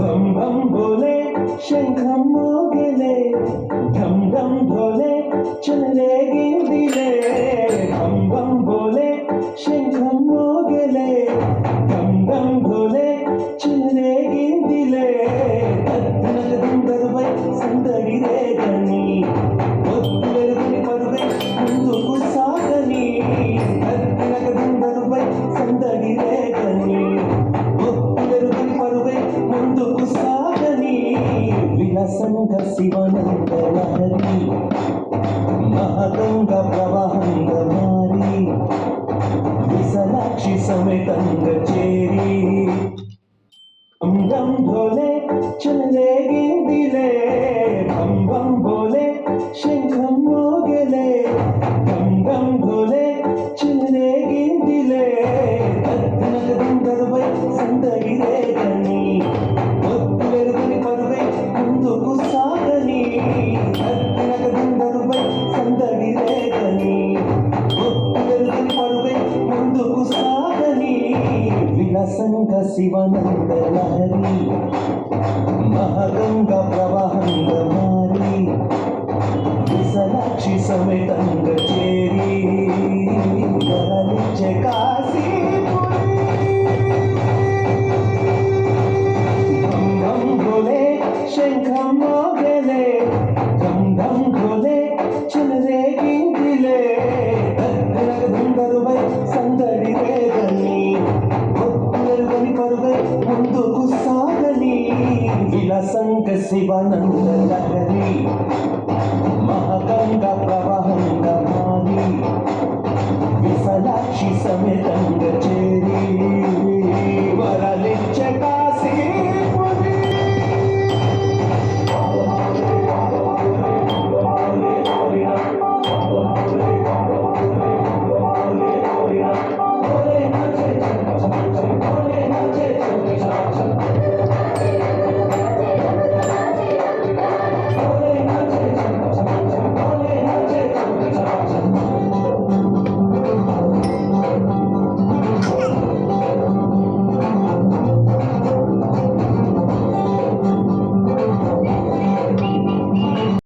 बम बम बोले शंखम मोगले ढम ढम ढोले चले गिंदिले बम बम बोले शंखम मोगले ढम ढम ढोले चले गिंदिले తద్దనగదుందరువై సందడిరే గని ఒత్తులెరుగని పరువై ముందుకు సాగని తద్దనగదుందరువై సందడిరే గని ఒత్తులెరుగని పరువై ముందుకు సాగని విలసంగ శివనంద లహరి మహగంగ ప్రవాహంగ మారి విశాలాక్షి సమేతంగ చేరి बम बम भोले चले गिंदिले बम बम भोले शंखम मोगले बम बम भोले चले गिंदिले తద్దనగదుందరువై సందడిరే గని ఒత్తులెరుగని పరువై ముందుకు సాగని తద్దనగదుందరువై సందడిరే గని ఒత్తులెరుగని పరువై ముందుకు సాగని విలసంగ శివనంద లహరి మహగంగ ప్రవాహంగ మారి విశాలాక్షి సమేతంగ చేరి గరలించే కాశీపురి బం బం భోలే శంఖం మోగలే ఢం ఢం ఢోలే చలరే గిందిలే తద్దనగదుందరువై సందడిరే గని ఒత్తులెరుగని పరువై ముందుకు సాగని విలసంగ శివనంద లహరి మహగంగ ప్రవాహంగ మారి విశాలాక్షి సమేతంగ చేరి